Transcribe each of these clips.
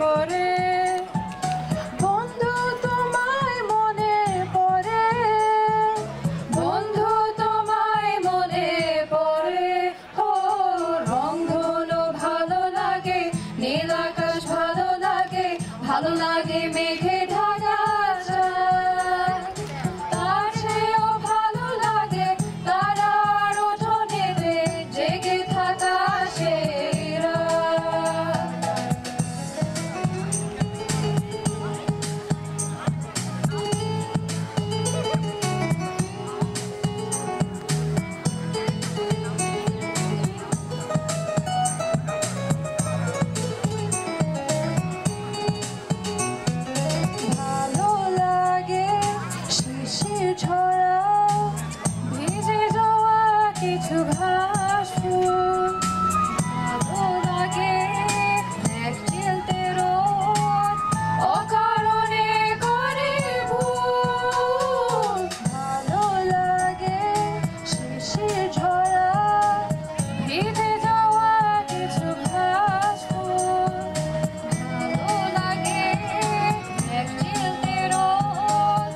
পড়ে বন্ধু তোমায় মনে পড়ে বন্ধু তোমায় মনে পড়ে ও রংধনু ভালো লাগে নীল আকাশ ভালো লাগে ভালো লাগে মেঘে ঢাকা চাঁদ তার চেয়েও ভালো লাগে তারার উঠোনেতে জেগে থাকা সেই রাত। ভালো লাগে শিশির ঝরা ভিজে যাওয়া কিছু ঘাস ফুল ভালো লাগে এক চিলতে রোদ অকারণে করে ভুল ভালো লাগে শিশির ঝরা ভিজে যাওয়া কিছু ঘাস ফুল ভালো লাগে এক চিলতে রোদ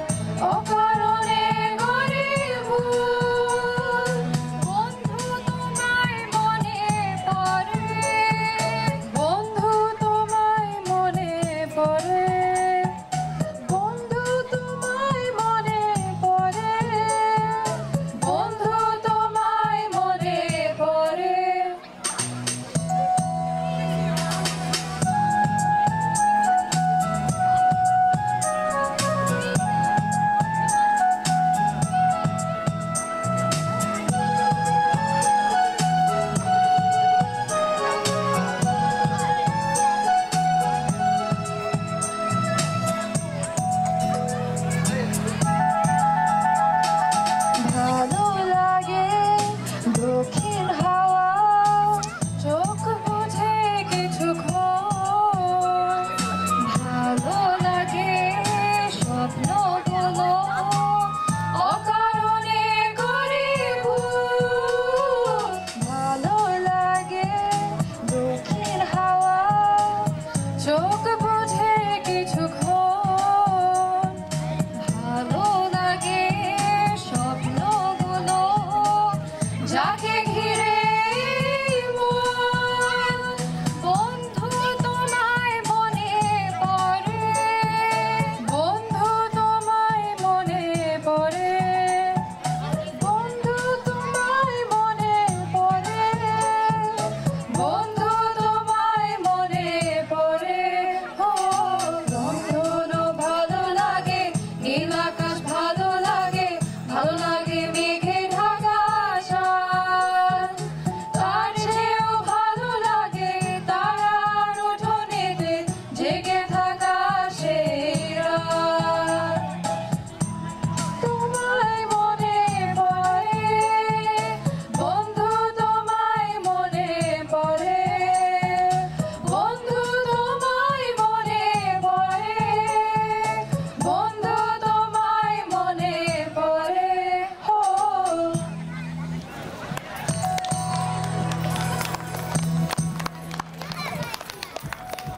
অকারণে করে ভুল বন্ধু তোমায় মনে পড়ে বন্ধু তোমায় মনে পড়ে